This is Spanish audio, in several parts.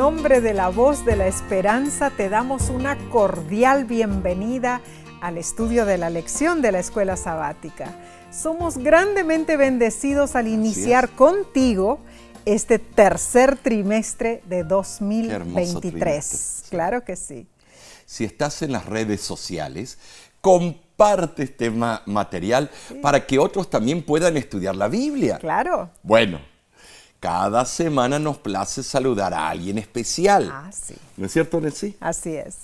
nombre de la Voz de la Esperanza te damos una cordial bienvenida al estudio de la lección de la Escuela Sabática. Somos grandemente bendecidos al iniciar contigo este tercer trimestre de 2023. Claro que sí. Si estás en las redes sociales, comparte este material para que otros también puedan estudiar la Biblia. Claro. Bueno, cada semana nos place saludar a alguien especial. Sí. ¿No es cierto, Nancy? Así es.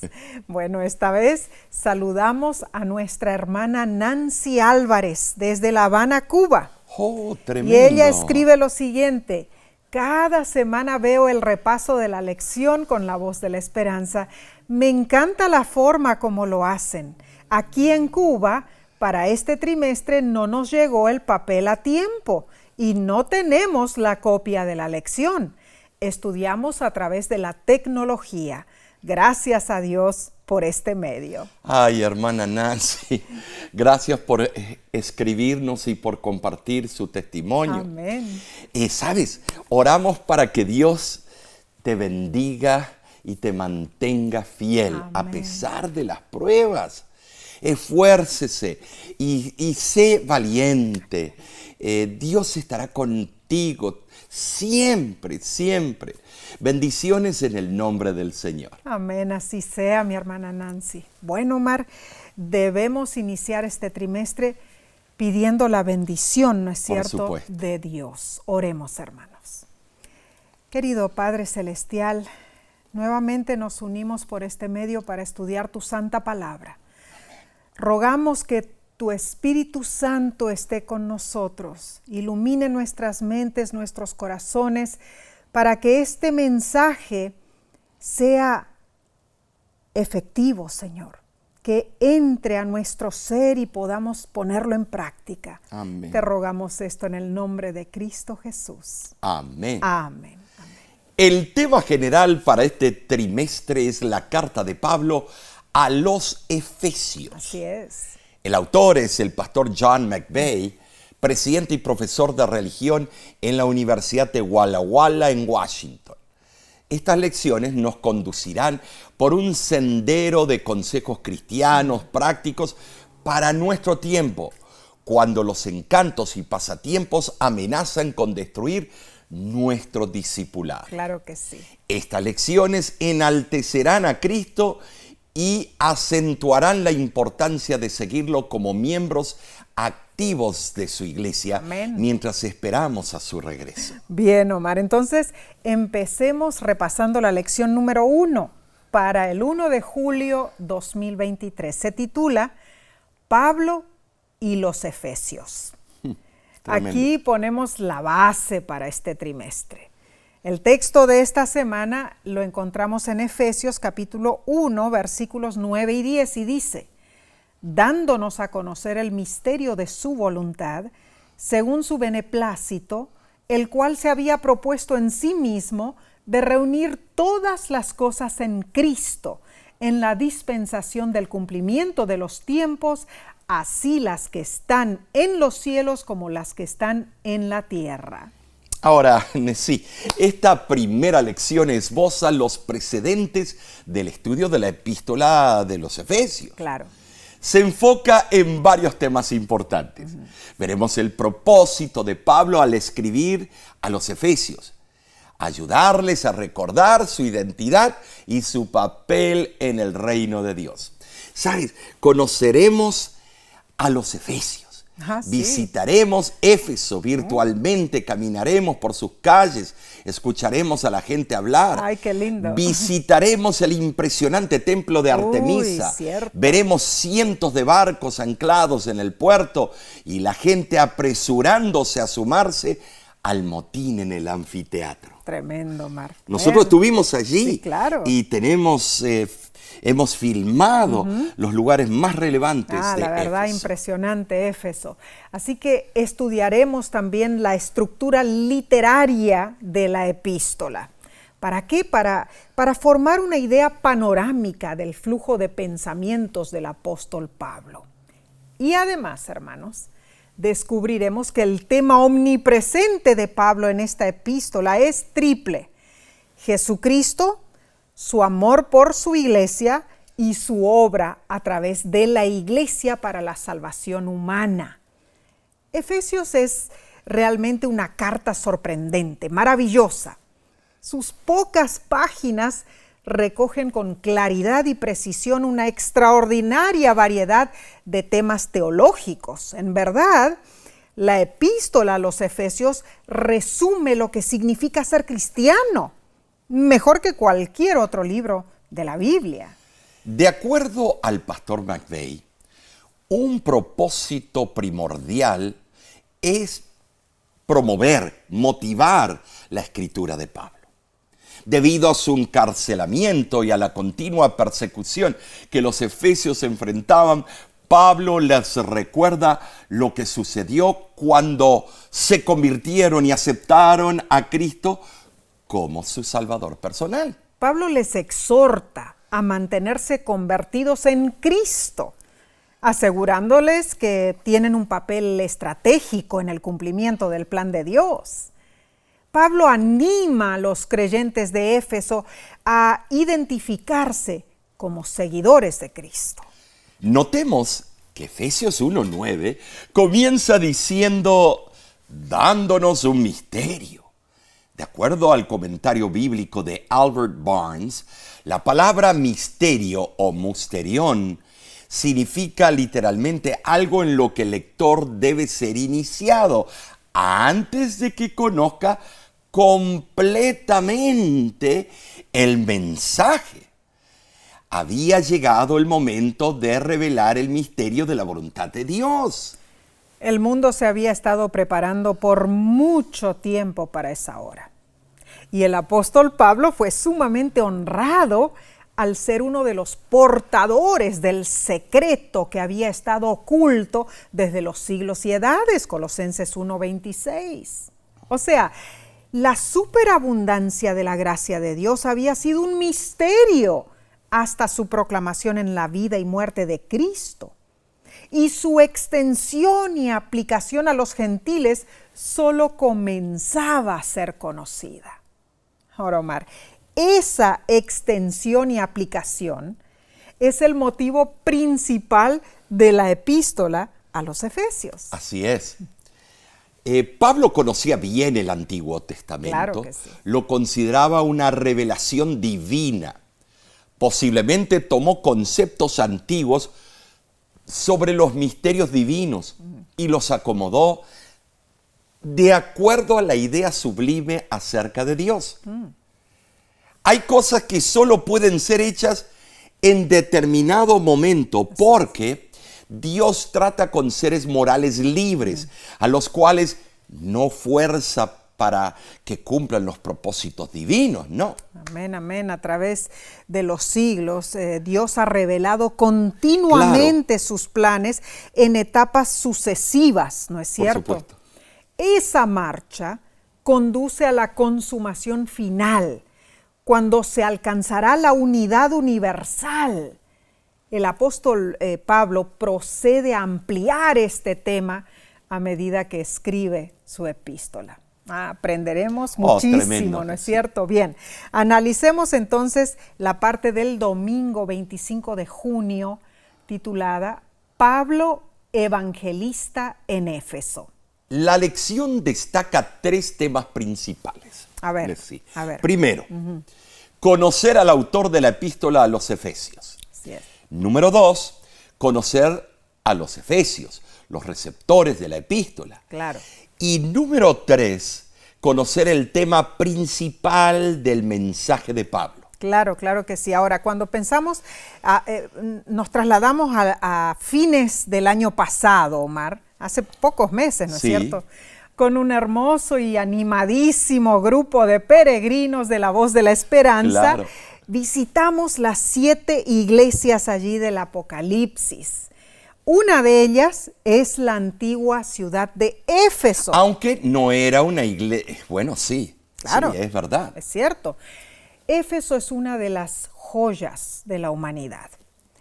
Bueno, esta vez saludamos a nuestra hermana Nancy Álvarez desde La Habana, Cuba. ¡Oh, tremendo! Y ella escribe lo siguiente: cada semana veo el repaso de la lección con la Voz de la Esperanza. Me encanta la forma como lo hacen. Aquí en Cuba, para este trimestre no nos llegó el papel a tiempo y no tenemos la copia de la lección. Estudiamos a través de la tecnología. Gracias a Dios por este medio. Ay, hermana Nancy, gracias por escribirnos y por compartir su testimonio. Amén. ¿Sabes? Oramos para que Dios te bendiga y te mantenga fiel. Amén. A pesar de las pruebas. Esfuércese y sé valiente. Dios estará contigo siempre, siempre. Bendiciones en el nombre del Señor. Amén, así sea, mi hermana Nancy. Bueno, Omar, debemos iniciar este trimestre pidiendo la bendición, ¿no es cierto?, de Dios. Oremos, hermanos. Querido Padre Celestial, nuevamente nos unimos por este medio para estudiar tu santa palabra. Rogamos que tu Espíritu Santo esté con nosotros, ilumine nuestras mentes, nuestros corazones, para que este mensaje sea efectivo, Señor, que entre a nuestro ser y podamos ponerlo en práctica. Amén. Te rogamos esto en el nombre de Cristo Jesús. Amén. Amén. El tema general para este trimestre es la carta de Pablo a los Efesios. Así es. El autor es el pastor John McVeigh, presidente y profesor de religión en la Universidad de Walla Walla en Washington. Estas lecciones nos conducirán por un sendero de consejos cristianos prácticos para nuestro tiempo, cuando los encantos y pasatiempos amenazan con destruir nuestro discipulado. Claro que sí. Estas lecciones enaltecerán a Cristo y acentuarán la importancia de seguirlo como miembros activos de su iglesia. Amén. Mientras esperamos a su regreso. Bien, Omar, entonces empecemos repasando la lección número 1 para el 1 de julio 2023. Se titula Pablo y los Efesios. Tremendo. Aquí ponemos la base para este trimestre. El texto de esta semana lo encontramos en Efesios capítulo 1, versículos 9 y 10, y dice: dándonos a conocer el misterio de su voluntad, según su beneplácito, el cual se había propuesto en sí mismo de reunir todas las cosas en Cristo, en la dispensación del cumplimiento de los tiempos, así las que están en los cielos como las que están en la tierra. Ahora, sí, esta primera lección esboza los precedentes del estudio de la epístola de los Efesios. Claro. Se enfoca en varios temas importantes. Veremos el propósito de Pablo al escribir a los Efesios: ayudarles a recordar su identidad y su papel en el reino de Dios. ¿Sabes? Conoceremos a los Efesios. Sí. Visitaremos Éfeso virtualmente, caminaremos por sus calles, escucharemos a la gente hablar. ¡Ay, qué lindo! Visitaremos el impresionante templo de Artemisa. Cierto. Veremos cientos de barcos anclados en el puerto y la gente apresurándose a sumarse al motín en el anfiteatro. Tremendo, Mar. Nosotros estuvimos allí. Sí, claro. Y hemos filmado los lugares más relevantes de la verdad, Éfeso. impresionante Éfeso. Así que estudiaremos también la estructura literaria de la epístola. ¿Para qué? Para formar una idea panorámica del flujo de pensamientos del apóstol Pablo. Y además, hermanos, descubriremos que el tema omnipresente de Pablo en esta epístola es triple: Jesucristo, su amor por su iglesia y su obra a través de la iglesia para la salvación humana. Efesios es realmente una carta sorprendente, maravillosa. Sus pocas páginas recogen con claridad y precisión una extraordinaria variedad de temas teológicos. En verdad, la epístola a los Efesios resume lo que significa ser cristiano, mejor que cualquier otro libro de la Biblia. De acuerdo al pastor McVeigh, un propósito primordial es promover, motivar la escritura de Pablo. Debido a su encarcelamiento y a la continua persecución que los efesios enfrentaban, Pablo les recuerda lo que sucedió cuando se convirtieron y aceptaron a Cristo como su Salvador personal. Pablo les exhorta a mantenerse convertidos en Cristo, asegurándoles que tienen un papel estratégico en el cumplimiento del plan de Dios. Pablo anima a los creyentes de Éfeso a identificarse como seguidores de Cristo. Notemos que Efesios 1:9 comienza diciendo, dándonos un misterio. De acuerdo al comentario bíblico de Albert Barnes, la palabra misterio o musterión significa literalmente algo en lo que el lector debe ser iniciado antes de que conozca completamente el mensaje. Había llegado el momento de revelar el misterio de la voluntad de Dios. El mundo se había estado preparando por mucho tiempo para esa hora. Y el apóstol Pablo fue sumamente honrado al ser uno de los portadores del secreto que había estado oculto desde los siglos y edades, Colosenses 1:26. O sea, la superabundancia de la gracia de Dios había sido un misterio hasta su proclamación en la vida y muerte de Cristo. Y su extensión y aplicación a los gentiles solo comenzaba a ser conocida. Ahora, Omar, esa extensión y aplicación es el motivo principal de la epístola a los Efesios. Así es. Pablo conocía bien el Antiguo Testamento, Claro que sí. Lo consideraba una revelación divina. Posiblemente tomó conceptos antiguos sobre los misterios divinos y los acomodó de acuerdo a la idea sublime acerca de Dios. Hay cosas que solo pueden ser hechas en determinado momento porque Dios trata con seres morales libres, a los cuales no fuerza para que cumplan los propósitos divinos, no. Amén, amén. A través de los siglos, Dios ha revelado continuamente sus planes en etapas sucesivas, ¿no es cierto? Por supuesto. Esa marcha conduce a la consumación final, cuando se alcanzará la unidad universal. El apóstol Pablo procede a ampliar este tema a medida que escribe su epístola. Aprenderemos muchísimo, tremendo, ¿no es cierto? Bien, analicemos entonces la parte del domingo 25 de junio titulada Pablo Evangelista en Éfeso. La lección destaca 3 temas principales. A ver. Primero, conocer al autor de la epístola a los Efesios. Así es. Número 2, conocer a los Efesios, los receptores de la epístola. Claro. Y número 3, conocer el tema principal del mensaje de Pablo. Claro, claro que sí. Ahora, cuando pensamos, nos trasladamos a fines del año pasado, Omar, hace pocos meses, ¿no es cierto? Con un hermoso y animadísimo grupo de peregrinos de la Voz de la Esperanza, Claro. Visitamos las 7 iglesias allí del Apocalipsis. Una de ellas es la antigua ciudad de Éfeso. Aunque no era una iglesia. Bueno, sí. Claro. Sí, es verdad. Es cierto. Éfeso es una de las joyas de la humanidad.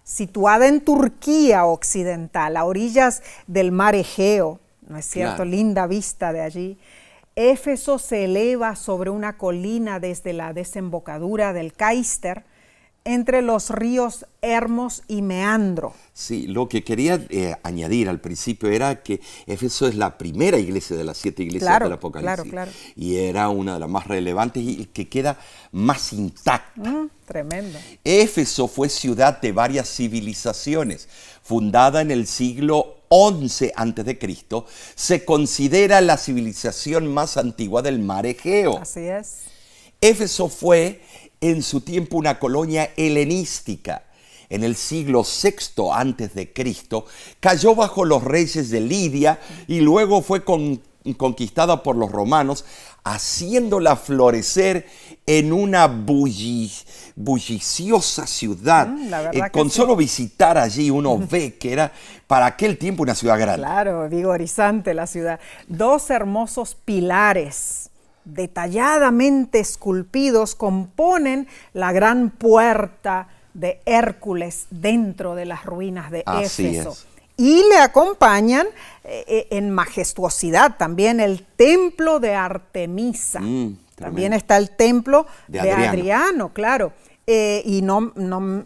Situada en Turquía occidental, a orillas del mar Egeo, ¿no es cierto? Claro. Linda vista de allí. Éfeso se eleva sobre una colina desde la desembocadura del Caister, entre los ríos Hermos y Meandro. Sí, lo que quería añadir al principio era que Éfeso es la primera iglesia de las 7 iglesias del Apocalipsis. Claro. Y era una de las más relevantes y que queda más intacta. Tremendo. Éfeso fue ciudad de varias civilizaciones. Fundada en el siglo XI a.C., se considera la civilización más antigua del mar Egeo. Así es. Éfeso fue en su tiempo una colonia helenística. En el siglo VI a.C. cayó bajo los reyes de Lidia y luego fue conquistada por los romanos, haciéndola florecer en una bulliciosa ciudad. Con solo visitar allí uno ve que era para aquel tiempo una ciudad grande. Claro, vigorizante la ciudad. 2 hermosos pilares detalladamente esculpidos componen la gran puerta de Hércules dentro de las ruinas de Éfeso. Y le acompañan en majestuosidad también el templo de Artemisa. También está el templo de Adriano, claro. Y no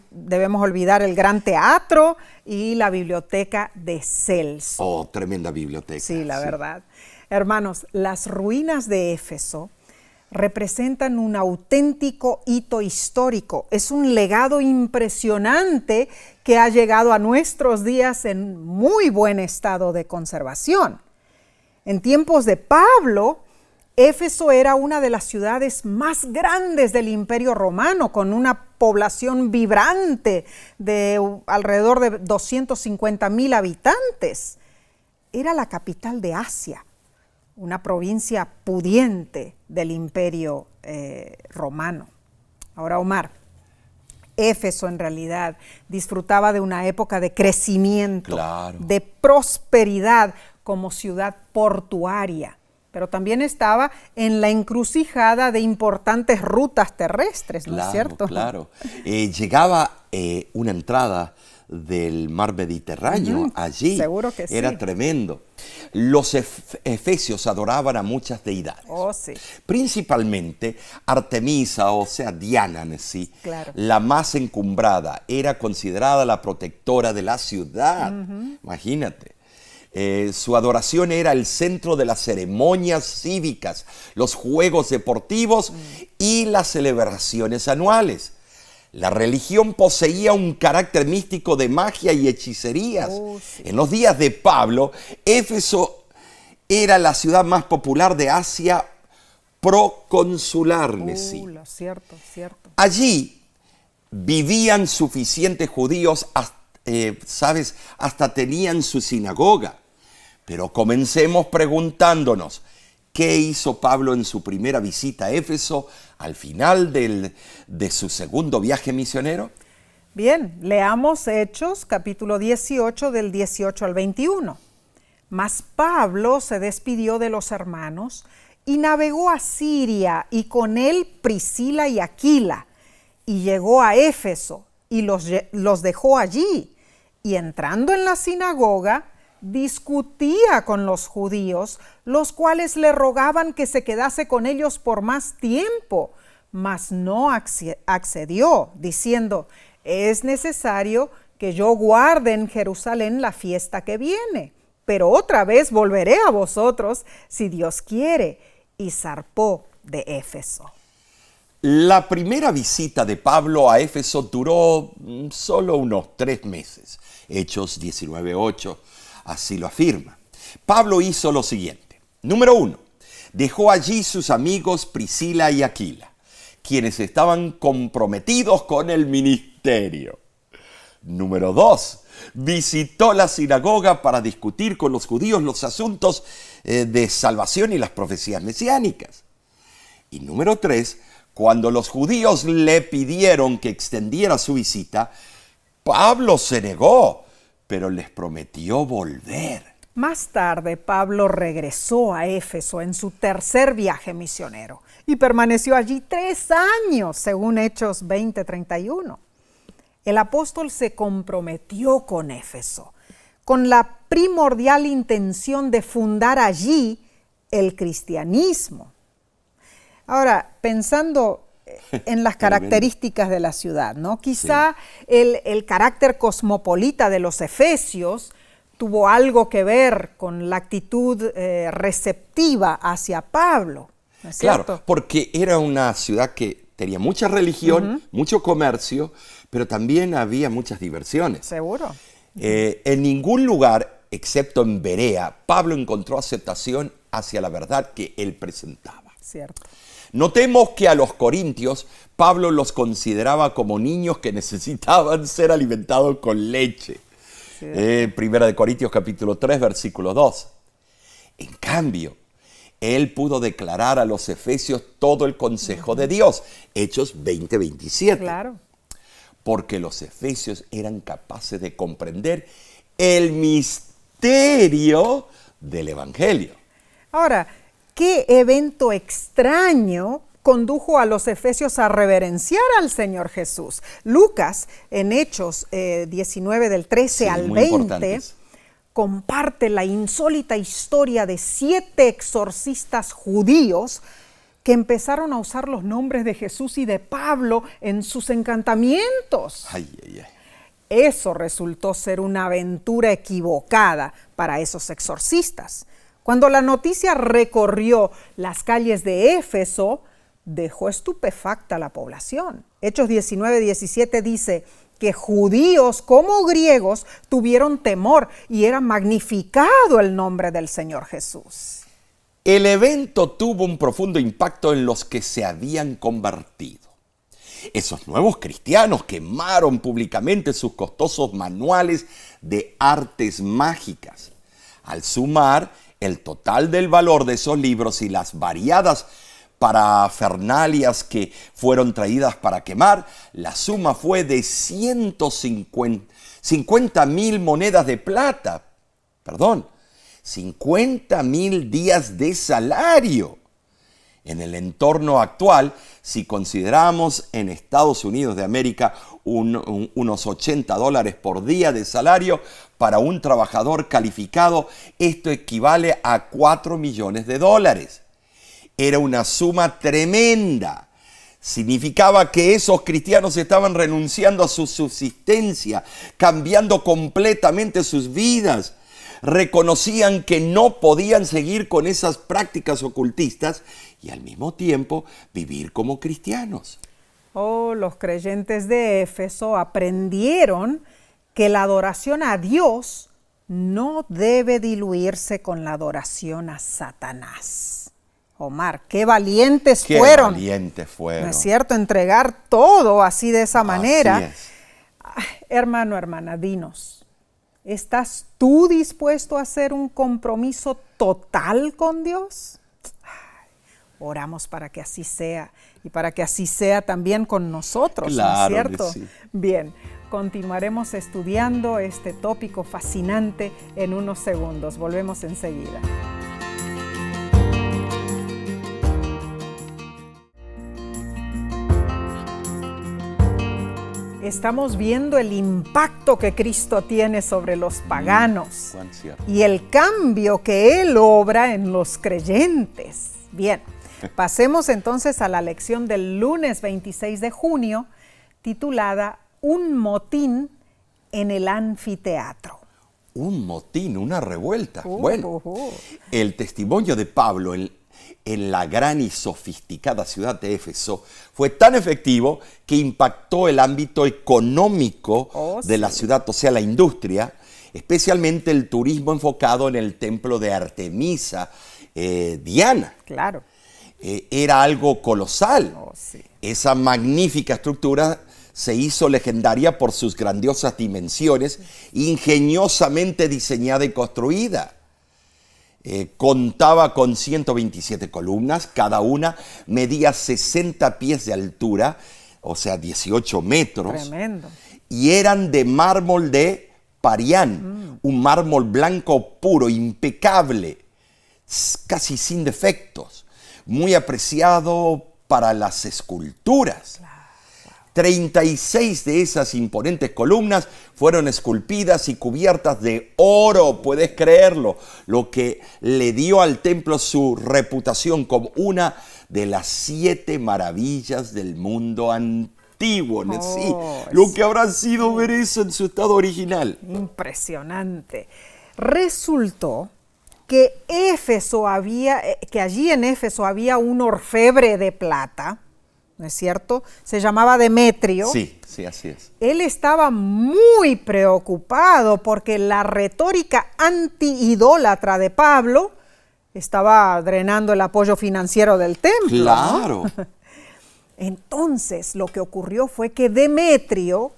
debemos olvidar el gran teatro y la biblioteca de Celso. Oh, tremenda biblioteca. Sí, la verdad. Hermanos, las ruinas de Éfeso representan un auténtico hito histórico. Es un legado impresionante que ha llegado a nuestros días en muy buen estado de conservación. En tiempos de Pablo, Éfeso era una de las ciudades más grandes del Imperio Romano, con una población vibrante de alrededor de 250,000 habitantes. Era la capital de Asia, una provincia pudiente del Imperio Romano. Ahora, Omar, Éfeso en realidad disfrutaba de una época de crecimiento, de prosperidad como ciudad portuaria, pero también estaba en la encrucijada de importantes rutas terrestres, ¿no es cierto? Claro. Llegaba una entrada del mar Mediterráneo allí. Seguro que sí. Era tremendo. Los efesios adoraban a muchas deidades. Oh, sí. Principalmente Artemisa, o sea, Diana en sí, la más encumbrada, era considerada la protectora de la ciudad. Imagínate. Su adoración era el centro de las ceremonias cívicas, los juegos deportivos y las celebraciones anuales. La religión poseía un carácter místico de magia y hechicerías. Sí. En los días de Pablo, Éfeso era la ciudad más popular de Asia proconsular. Cierto. Allí vivían suficientes judíos, hasta tenían su sinagoga. Pero comencemos preguntándonos, ¿qué hizo Pablo en su primera visita a Éfeso al final de su segundo viaje misionero? Bien, leamos Hechos, capítulo 18, del 18 al 21. Mas Pablo se despidió de los hermanos y navegó a Siria, y con él Priscila y Aquila, y llegó a Éfeso, y los dejó allí. Y entrando en la sinagoga, discutía con los judíos, los cuales le rogaban que se quedase con ellos por más tiempo, mas no accedió, diciendo: es necesario que yo guarde en Jerusalén la fiesta que viene, pero otra vez volveré a vosotros, si Dios quiere. Y zarpó de Éfeso. La primera visita de Pablo a Éfeso duró solo unos 3 meses. Hechos 19:8 así lo afirma. Pablo hizo lo siguiente. Número 1. Dejó allí sus amigos Priscila y Aquila, quienes estaban comprometidos con el ministerio. Número 2. Visitó la sinagoga para discutir con los judíos los asuntos de salvación y las profecías mesiánicas. Y número 3. Cuando los judíos le pidieron que extendiera su visita, Pablo se negó, pero les prometió volver. Más tarde, Pablo regresó a Éfeso en su tercer viaje misionero y permaneció allí 3 años, según Hechos 20:31. El apóstol se comprometió con Éfeso, con la primordial intención de fundar allí el cristianismo. Ahora, pensando en las características de la ciudad, ¿no? Quizá el carácter cosmopolita de los efesios tuvo algo que ver con la actitud receptiva hacia Pablo, ¿no es cierto? Claro, porque era una ciudad que tenía mucha religión, mucho comercio, pero también había muchas diversiones. Seguro. En ningún lugar, excepto en Berea, Pablo encontró aceptación hacia la verdad que él presentaba. Cierto. Notemos que a los corintios, Pablo los consideraba como niños que necesitaban ser alimentados con leche. Sí. Primera de Corintios capítulo 3, versículo 2. En cambio, él pudo declarar a los efesios todo el consejo de Dios. Hechos 20, 27. Claro. Porque los efesios eran capaces de comprender el misterio del Evangelio. Ahora, ¿qué evento extraño condujo a los efesios a reverenciar al Señor Jesús? Lucas, en Hechos 19, del 13 al 20, comparte la insólita historia de 7 exorcistas judíos que empezaron a usar los nombres de Jesús y de Pablo en sus encantamientos. Ay, ay, ay. Eso resultó ser una aventura equivocada para esos exorcistas. Cuando la noticia recorrió las calles de Éfeso, dejó estupefacta a la población. Hechos 19, 17 dice que judíos como griegos tuvieron temor y era magnificado el nombre del Señor Jesús. El evento tuvo un profundo impacto en los que se habían convertido. Esos nuevos cristianos quemaron públicamente sus costosos manuales de artes mágicas. Al sumar el total del valor de esos libros y las variadas parafernalias que fueron traídas para quemar, la suma fue de 50,000 monedas de plata. 50,000 días de salario. En el entorno actual, si consideramos en Estados Unidos de América unos $80 por día de salario para un trabajador calificado, esto equivale a $4 millones. Era una suma tremenda. Significaba que esos cristianos estaban renunciando a su subsistencia, cambiando completamente sus vidas. Reconocían que no podían seguir con esas prácticas ocultistas y al mismo tiempo vivir como cristianos. Los creyentes de Éfeso aprendieron que la adoración a Dios no debe diluirse con la adoración a Satanás. Omar, qué valientes fueron. Qué valientes fueron. ¿No es cierto? Entregar todo así de esa manera. Así es. Ay, hermano, hermana, dinos. ¿Estás tú dispuesto a hacer un compromiso total con Dios? Ay, oramos para que así sea y para que así sea también con nosotros, claro, ¿no es cierto? Sí. Bien, continuaremos estudiando este tópico fascinante en unos segundos. Volvemos enseguida. Estamos viendo el impacto que Cristo tiene sobre los paganos y el cambio que Él obra en los creyentes. Bien, pasemos entonces a la lección del lunes 26 de junio, titulada Un motín en el anfiteatro. Un motín, una revuelta. El testimonio de Pablo en la gran y sofisticada ciudad de Éfeso fue tan efectivo que impactó el ámbito económico de la ciudad, o sea, la industria, especialmente el turismo enfocado en el templo de Artemisa, Diana. Claro. Era algo colosal. Sí. Esa magnífica estructura se hizo legendaria por sus grandiosas dimensiones, ingeniosamente diseñada y construida. Contaba con 127 columnas, cada una medía 60 pies de altura, o sea, 18 metros. Tremendo. Y eran de mármol de Parián, un mármol blanco puro, impecable, casi sin defectos, muy apreciado para las esculturas. 36 de esas imponentes columnas fueron esculpidas y cubiertas de oro, puedes creerlo, lo que le dio al templo su reputación como una de las 7 maravillas del mundo antiguo. Sí, lo que habrá sido ver eso en su estado original. Impresionante. Resultó que allí en Éfeso había un orfebre de plata, ¿no es cierto? Se llamaba Demetrio. Sí, así es. Él estaba muy preocupado porque la retórica anti-idólatra de Pablo estaba drenando el apoyo financiero del templo. Claro. ¿No? Entonces, lo que ocurrió fue que Demetrio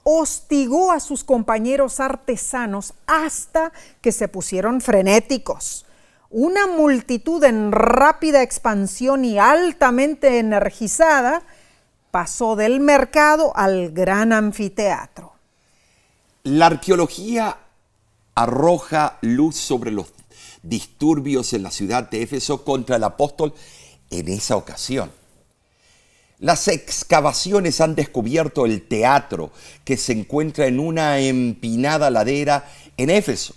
hostigó a sus compañeros artesanos hasta que se pusieron frenéticos. Una multitud en rápida expansión y altamente energizada pasó del mercado al gran anfiteatro. La arqueología arroja luz sobre los disturbios en la ciudad de Éfeso contra el apóstol en esa ocasión. Las excavaciones han descubierto el teatro que se encuentra en una empinada ladera en Éfeso.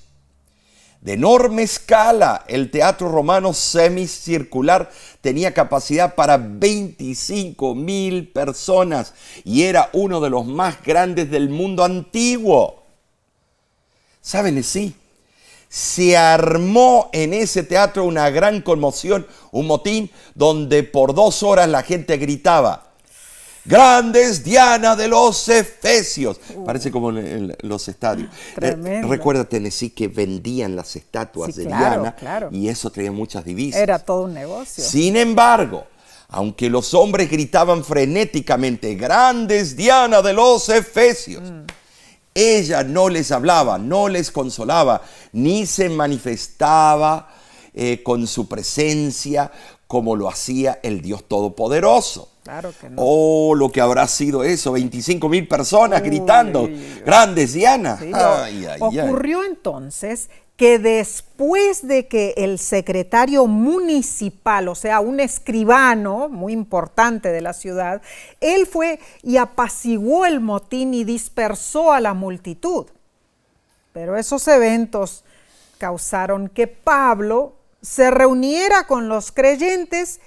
De enorme escala, el teatro romano semicircular tenía capacidad para 25.000 personas y era uno de los más grandes del mundo antiguo. ¿Saben? Sí, se armó en ese teatro una gran conmoción, un motín donde por 2 horas la gente gritaba: ¡Grandes Diana de los Efesios! Parece como en los estadios. Recuerda, Tennessee, que vendían las estatuas de Diana, y eso traía muchas divisas. Era todo un negocio. Sin embargo, aunque los hombres gritaban frenéticamente: ¡Grandes Diana de los Efesios!, ella no les hablaba, no les consolaba, ni se manifestaba con su presencia como lo hacía el Dios Todopoderoso. Claro que no. Oh, lo que habrá sido eso, 25.000 personas gritando: ¡Grandes Diana! Sí, ocurrió entonces que después de que el secretario municipal, o sea, un escribano muy importante de la ciudad, él fue y apaciguó el motín y dispersó a la multitud. Pero esos eventos causaron que Pablo se reuniera con los creyentes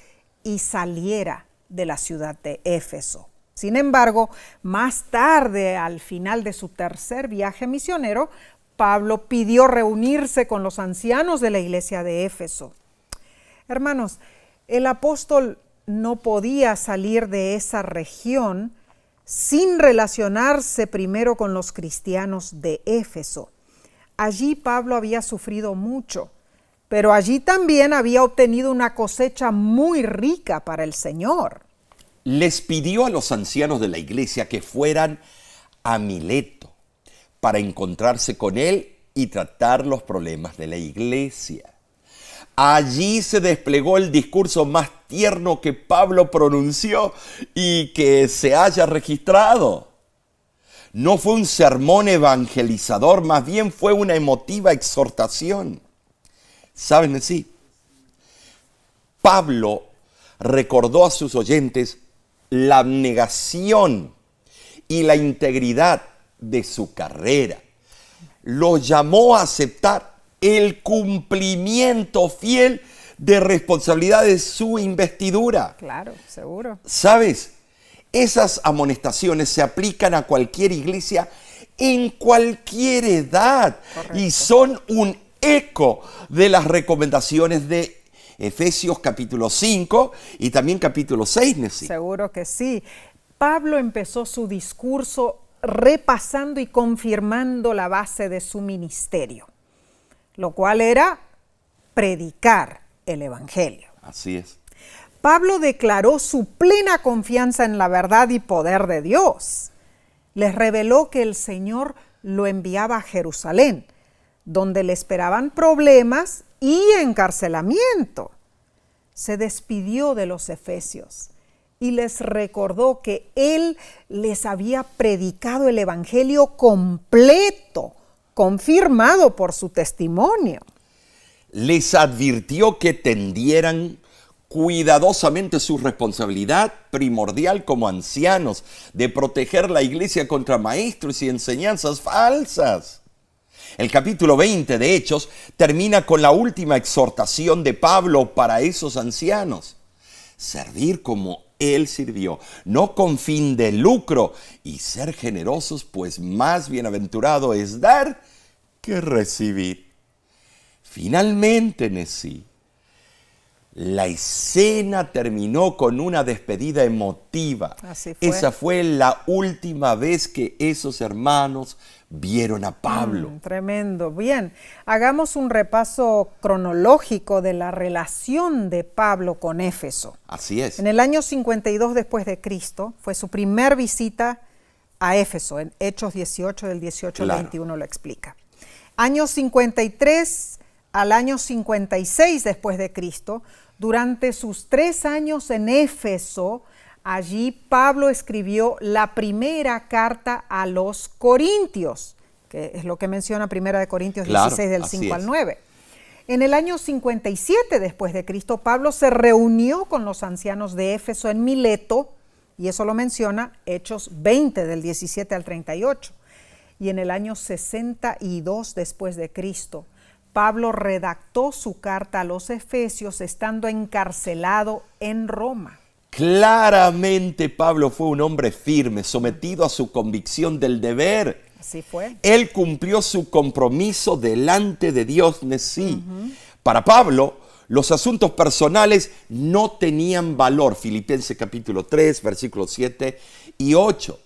y saliera de la ciudad de Éfeso. Sin embargo, más tarde, al final de su tercer viaje misionero, Pablo pidió reunirse con los ancianos de la iglesia de Éfeso. Hermanos, el apóstol no podía salir de esa región sin relacionarse primero con los cristianos de Éfeso. Allí Pablo había sufrido mucho, pero allí también había obtenido una cosecha muy rica para el Señor. Les pidió a los ancianos de la iglesia que fueran a Mileto para encontrarse con él y tratar los problemas de la iglesia. Allí se desplegó el discurso más tierno que Pablo pronunció y que se haya registrado. No fue un sermón evangelizador, más bien fue una emotiva exhortación. ¿Saben? Sí, Pablo recordó a sus oyentes la abnegación y la integridad de su carrera. Lo llamó a aceptar el cumplimiento fiel de responsabilidades de su investidura. Claro, seguro. ¿Sabes? Esas amonestaciones se aplican a cualquier iglesia en cualquier edad. Correcto. Y son un eco de las recomendaciones de Efesios capítulo 5 y también capítulo 6, Nessie. Seguro que sí. Pablo empezó su discurso repasando y confirmando la base de su ministerio, lo cual era predicar el evangelio. Así es. Pablo declaró su plena confianza en la verdad y poder de Dios. Les reveló que el Señor lo enviaba a Jerusalén, donde le esperaban problemas y encarcelamiento. Se despidió de los efesios y les recordó que él les había predicado el evangelio completo, confirmado por su testimonio. Les advirtió que tendieran cuidadosamente su responsabilidad primordial como ancianos de proteger la iglesia contra maestros y enseñanzas falsas. El capítulo 20 de Hechos termina con la última exhortación de Pablo para esos ancianos. Servir como Él sirvió, no con fin de lucro, y ser generosos, pues más bienaventurado es dar que recibir. Finalmente, Nesí, la escena terminó con una despedida emotiva. Así fue. Esa fue la última vez que esos hermanos vieron a Pablo. Tremendo. Bien, hagamos un repaso cronológico de la relación de Pablo con Éfeso. Así es. En el año 52 después de Cristo fue su primer visita a Éfeso. En Hechos 18, del 18 al 21 lo explica. Año 53 al año 56 después de Cristo, durante sus 3 años en Éfeso, allí Pablo escribió la primera carta a los Corintios, que es lo que menciona 1 Corintios 16 del 5 al 9. En el año 57 después de Cristo, Pablo se reunió con los ancianos de Éfeso en Mileto, y eso lo menciona Hechos 20 del 17 al 38. Y en el año 62 después de Cristo, Pablo redactó su carta a los Efesios estando encarcelado en Roma. Claramente Pablo fue un hombre firme, sometido a su convicción del deber. Así fue. Él cumplió su compromiso delante de Dios, Nesí. Para Pablo, los asuntos personales no tenían valor. Filipenses capítulo 3, versículos 7 y 8.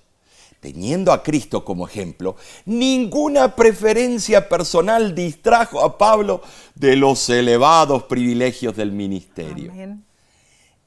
Teniendo a Cristo como ejemplo, ninguna preferencia personal distrajo a Pablo de los elevados privilegios del ministerio. Amén.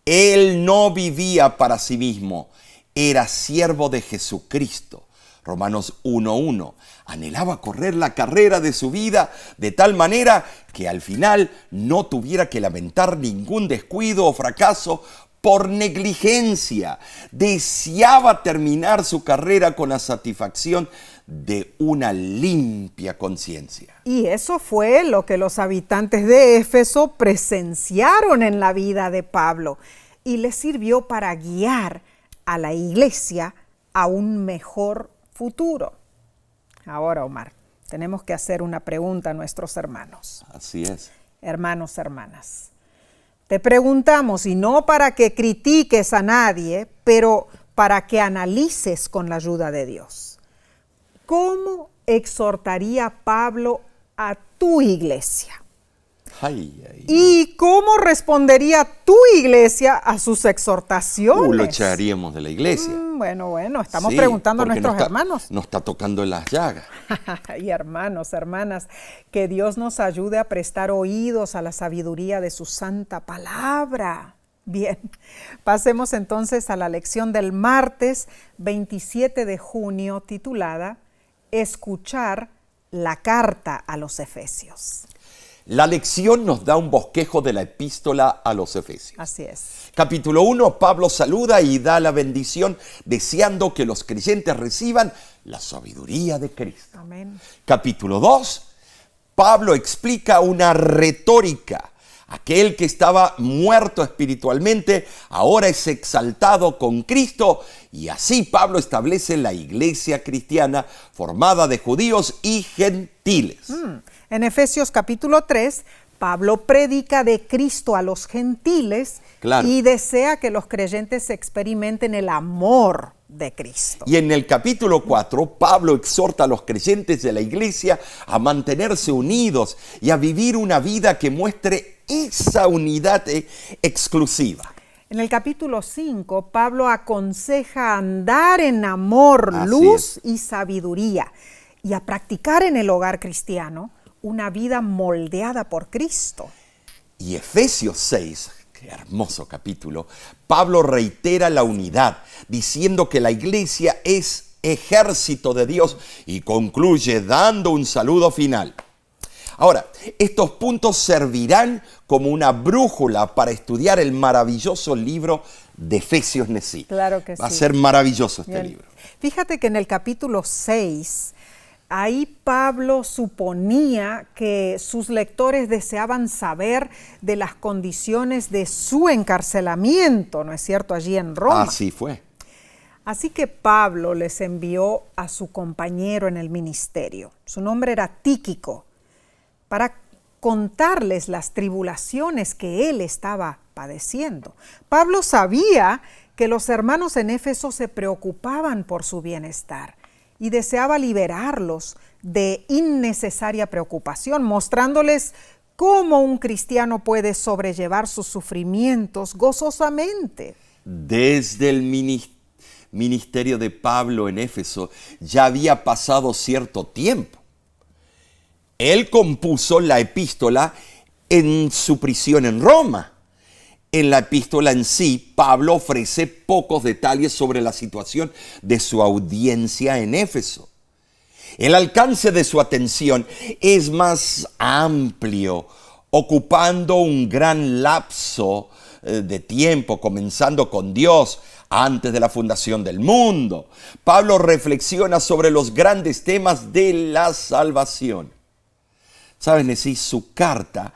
Él no vivía para sí mismo, era siervo de Jesucristo. Romanos 1:1. Anhelaba correr la carrera de su vida de tal manera que al final no tuviera que lamentar ningún descuido o fracaso por negligencia. Deseaba terminar su carrera con la satisfacción de una limpia conciencia. Y eso fue lo que los habitantes de Éfeso presenciaron en la vida de Pablo y les sirvió para guiar a la iglesia a un mejor futuro. Ahora, Omar, tenemos que hacer una pregunta a nuestros hermanos. Así es. Hermanos, hermanas. Te preguntamos, y no para que critiques a nadie, pero para que analices con la ayuda de Dios. ¿Cómo exhortaría Pablo a tu iglesia? ¿Y cómo respondería tu iglesia a sus exhortaciones? Lo echaríamos de la iglesia. Bueno, estamos preguntando a nuestros hermanos. Nos está tocando en las llagas. Y hermanos, hermanas, que Dios nos ayude a prestar oídos a la sabiduría de su santa palabra. Bien, pasemos entonces a la lección del martes 27 de junio titulada Escuchar la carta a los Efesios. La lección nos da un bosquejo de la epístola a los Efesios. Así es. Capítulo 1, Pablo saluda y da la bendición deseando que los creyentes reciban la sabiduría de Cristo. Amén. Capítulo 2, Pablo explica una retórica. Aquel que estaba muerto espiritualmente ahora es exaltado con Cristo y así Pablo establece la iglesia cristiana formada de judíos y gentiles. En Efesios capítulo 3, Pablo predica de Cristo a los gentiles y desea que los creyentes experimenten el amor de Cristo. Y en el capítulo 4, Pablo exhorta a los creyentes de la iglesia a mantenerse unidos y a vivir una vida que muestre esa unidad exclusiva. En el capítulo 5, Pablo aconseja andar en amor, luz y sabiduría y a practicar en el hogar cristiano una vida moldeada por Cristo. Y Efesios 6, qué hermoso capítulo, Pablo reitera la unidad, diciendo que la iglesia es ejército de Dios y concluye dando un saludo final. Ahora, estos puntos servirán como una brújula para estudiar el maravilloso libro de Efesios Nesí. Claro que sí. Va a ser maravilloso este libro. Fíjate que en el capítulo 6 Ahí Pablo suponía que sus lectores deseaban saber de las condiciones de su encarcelamiento, ¿no es cierto?, allí en Roma. Así fue. Así que Pablo les envió a su compañero en el ministerio, su nombre era Tíquico, para contarles las tribulaciones que él estaba padeciendo. Pablo sabía que los hermanos en Éfeso se preocupaban por su bienestar y deseaba liberarlos de innecesaria preocupación, mostrándoles cómo un cristiano puede sobrellevar sus sufrimientos gozosamente. Desde el ministerio de Pablo en Éfeso ya había pasado cierto tiempo. Él compuso la epístola en su prisión en Roma. En la epístola en sí, Pablo ofrece pocos detalles sobre la situación de su audiencia en Éfeso. El alcance de su atención es más amplio, ocupando un gran lapso de tiempo, comenzando con Dios antes de la fundación del mundo. Pablo reflexiona sobre los grandes temas de la salvación. ¿Sabes, Nesí? Su carta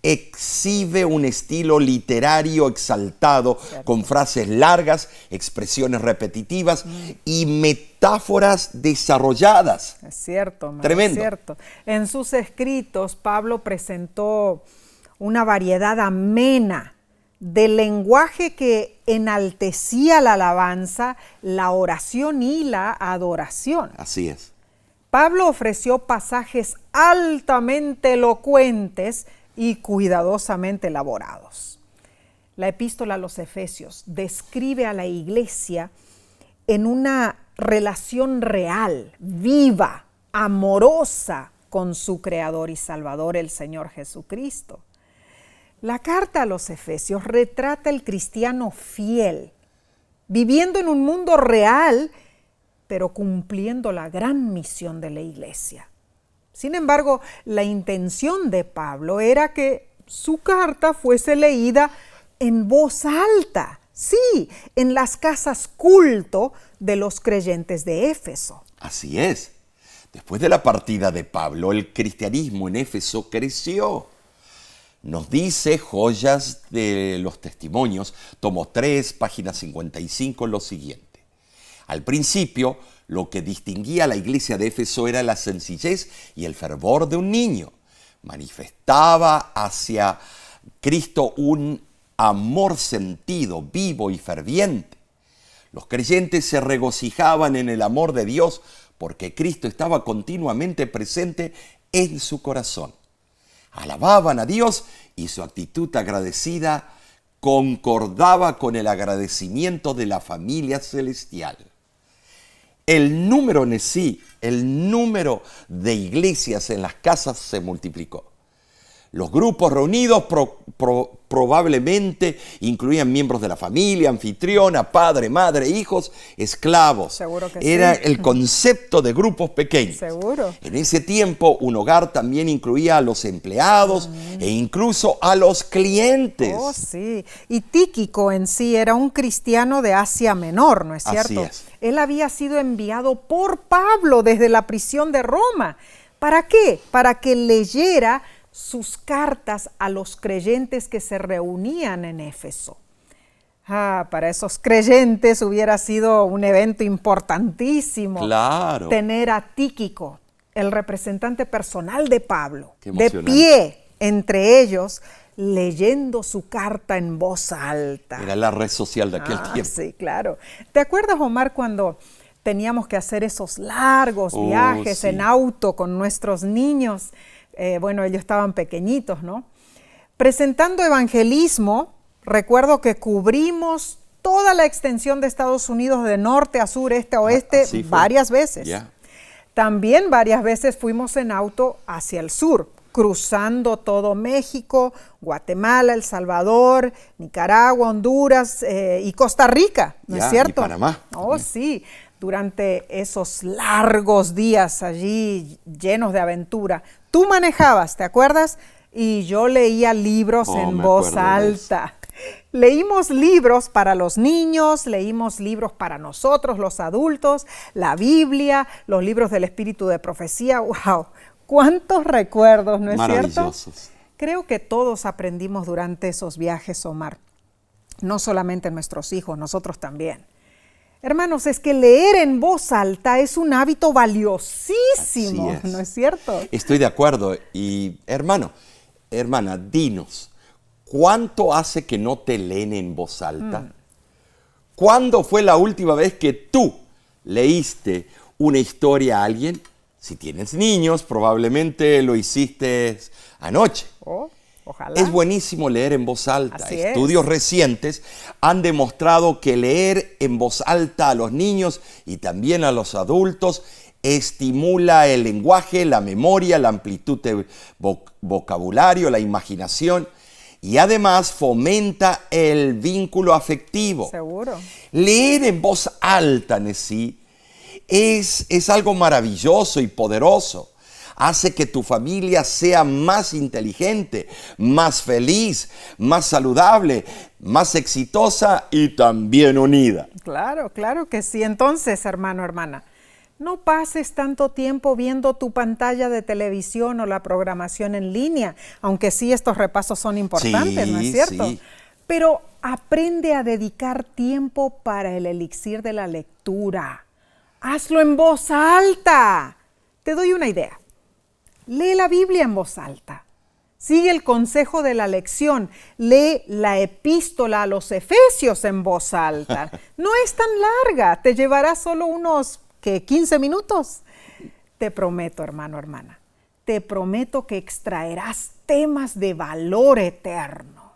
exhibe un estilo literario exaltado, con frases largas, expresiones repetitivas y metáforas desarrolladas. Es cierto, Mario, tremendo. Es cierto. En sus escritos, Pablo presentó una variedad amena de lenguaje que enaltecía la alabanza, la oración y la adoración. Así es. Pablo ofreció pasajes altamente elocuentes y cuidadosamente elaborados. La epístola a los Efesios describe a la iglesia en una relación real, viva, amorosa con su Creador y Salvador, el Señor Jesucristo. La carta a los Efesios retrata el cristiano fiel, viviendo en un mundo real, pero cumpliendo la gran misión de la iglesia. Sin embargo, la intención de Pablo era que su carta fuese leída en voz alta, sí, en las casas culto de los creyentes de Éfeso. Así es. Después de la partida de Pablo, el cristianismo en Éfeso creció. Nos dice Joyas de los Testimonios, tomo 3, página 55, lo siguiente. Al principio, lo que distinguía a la iglesia de Éfeso era la sencillez y el fervor de un niño. Manifestaba hacia Cristo un amor sentido, vivo y ferviente. Los creyentes se regocijaban en el amor de Dios porque Cristo estaba continuamente presente en su corazón. Alababan a Dios y su actitud agradecida concordaba con el agradecimiento de la familia celestial. El número en sí, el número de iglesias en las casas se multiplicó. Los grupos reunidos probablemente incluían miembros de la familia, anfitriona, padre, madre, hijos, esclavos. Seguro que Era sí. el concepto de grupos pequeños. Seguro. En ese tiempo, un hogar también incluía a los empleados e incluso a los clientes. Oh, sí. Y Tíquico en sí era un cristiano de Asia Menor, ¿no es cierto? Así es. Él había sido enviado por Pablo desde la prisión de Roma. ¿Para qué? Para que leyera sus cartas a los creyentes que se reunían en Éfeso. Para esos creyentes hubiera sido un evento importantísimo. Claro. Tener a Tíquico, el representante personal de Pablo, Qué de emocionante. pie entre ellos, leyendo su carta en voz alta. Era la red social de aquel tiempo. Sí, claro. ¿Te acuerdas, Omar, cuando teníamos que hacer esos largos viajes sí. en auto con nuestros niños? Bueno, ellos estaban pequeñitos, ¿no? Presentando evangelismo, recuerdo que cubrimos toda la extensión de Estados Unidos de norte a sur, este a oeste, varias veces. Yeah. También varias veces fuimos en auto hacia el sur, cruzando todo México, Guatemala, El Salvador, Nicaragua, Honduras y Costa Rica, ¿no es cierto? Y Panamá. Oh, sí. Durante esos largos días allí llenos de aventura. Tú manejabas, ¿te acuerdas? Y yo leía libros en voz alta. Leímos libros para los niños, leímos libros para nosotros, los adultos, la Biblia, los libros del Espíritu de Profecía. ¡Wow! ¡Cuántos recuerdos!, ¿no es cierto? Maravillosos. Creo que todos aprendimos durante esos viajes, Omar. No solamente nuestros hijos, nosotros también. Hermanos, es que leer en voz alta es un hábito valiosísimo, ¿no es cierto? Estoy de acuerdo. Y hermana, dinos, ¿cuánto hace que no te leen en voz alta? ¿Cuándo fue la última vez que tú leíste una historia a alguien? Si tienes niños, probablemente lo hiciste anoche. Ojalá. Es buenísimo leer en voz alta. Así Estudios recientes han demostrado que leer en voz alta a los niños y también a los adultos estimula el lenguaje, la memoria, la amplitud de vocabulario, la imaginación y además fomenta el vínculo afectivo. Seguro. Leer en voz alta, Nessie, es algo maravilloso y poderoso. Hace que tu familia sea más inteligente, más feliz, más saludable, más exitosa y también unida. Claro, claro que sí. Entonces, hermano, hermana, no pases tanto tiempo viendo tu pantalla de televisión o la programación en línea, aunque sí estos repasos son importantes, ¿no es cierto? Sí. Pero aprende a dedicar tiempo para el elixir de la lectura. Hazlo en voz alta. Te doy una idea. Lee la Biblia en voz alta. Sigue el consejo de la lección. Lee la epístola a los Efesios en voz alta. No es tan larga. Te llevará solo unos 15 minutos. Te prometo, hermano, hermana. Te prometo que extraerás temas de valor eterno.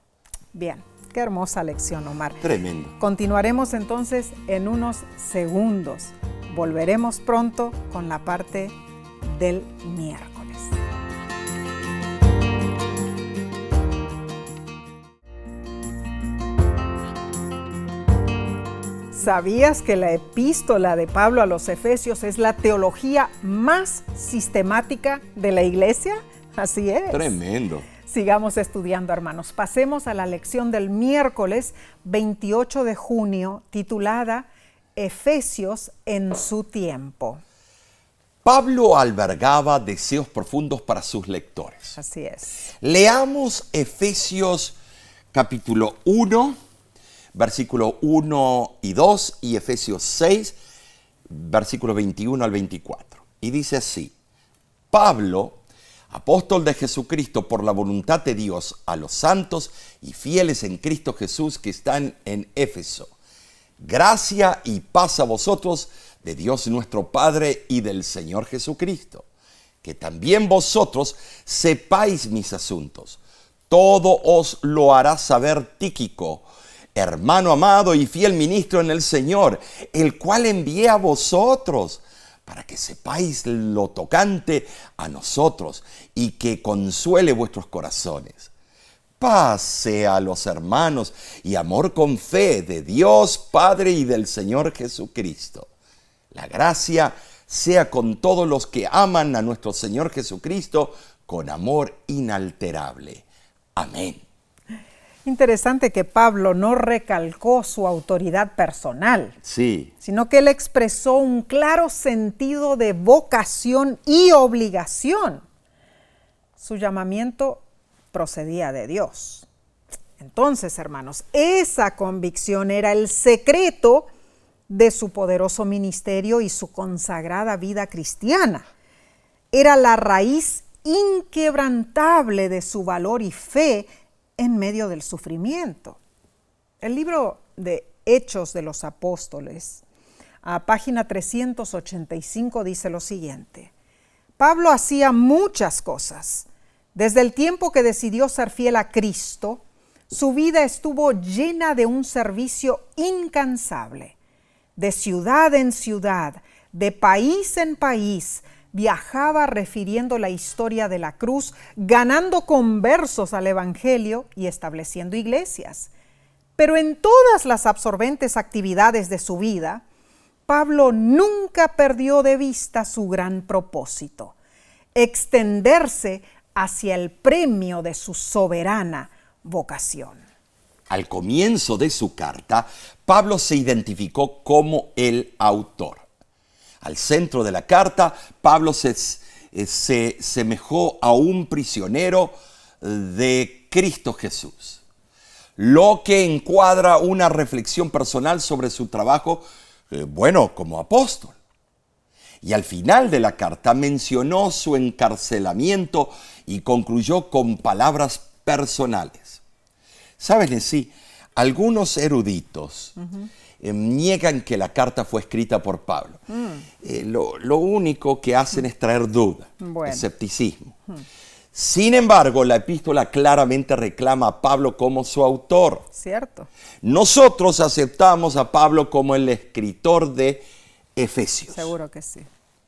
Bien, qué hermosa lección, Omar. Tremendo. Continuaremos entonces en unos segundos. Volveremos pronto con la parte del miércoles. ¿Sabías que la epístola de Pablo a los Efesios es la teología más sistemática de la iglesia? Así es. Tremendo. Sigamos estudiando, hermanos. Pasemos a la lección del miércoles 28 de junio, titulada Efesios en su tiempo. Pablo albergaba deseos profundos para sus lectores. Así es. Leamos Efesios capítulo 1, versículo 1 y 2 y Efesios 6, versículo 21 al 24. Y dice así: Pablo, apóstol de Jesucristo por la voluntad de Dios, a los santos y fieles en Cristo Jesús que están en Éfeso. Gracia y paz a vosotros de Dios nuestro Padre y del Señor Jesucristo. Que también vosotros sepáis mis asuntos. Todo os lo hará saber Tíquico, hermano amado y fiel ministro en el Señor, el cual envié a vosotros, para que sepáis lo tocante a nosotros y que consuele vuestros corazones. Paz sea a los hermanos y amor con fe de Dios Padre y del Señor Jesucristo. La gracia sea con todos los que aman a nuestro Señor Jesucristo con amor inalterable. Amén. Interesante que Pablo no recalcó su autoridad personal, Sí. sino que él expresó un claro sentido de vocación y obligación. Su llamamiento procedía de Dios. Entonces, hermanos, esa convicción era el secreto de su poderoso ministerio y su consagrada vida cristiana. Era la raíz inquebrantable de su valor y fe en medio del sufrimiento. El libro de Hechos de los Apóstoles, a página 385, dice lo siguiente: Pablo hacía muchas cosas. Desde el tiempo que decidió ser fiel a Cristo, su vida estuvo llena de un servicio incansable. De ciudad en ciudad, de país en país, viajaba refiriendo la historia de la cruz, ganando conversos al Evangelio y estableciendo iglesias. Pero en todas las absorbentes actividades de su vida, Pablo nunca perdió de vista su gran propósito: extenderse hacia el premio de su soberana vocación. Al comienzo de su carta, Pablo se identificó como el autor. Al centro de la carta, Pablo se semejó a un prisionero de Cristo Jesús, lo que encuadra una reflexión personal sobre su trabajo, como apóstol. Y al final de la carta mencionó su encarcelamiento y concluyó con palabras personales. ¿Sabes, Nessie? Algunos eruditos niegan que la carta fue escrita por Pablo. Lo único que hacen es traer duda, escepticismo. Sin embargo, la epístola claramente reclama a Pablo como su autor. Cierto. Nosotros aceptamos a Pablo como el escritor de Efesios. Seguro que sí.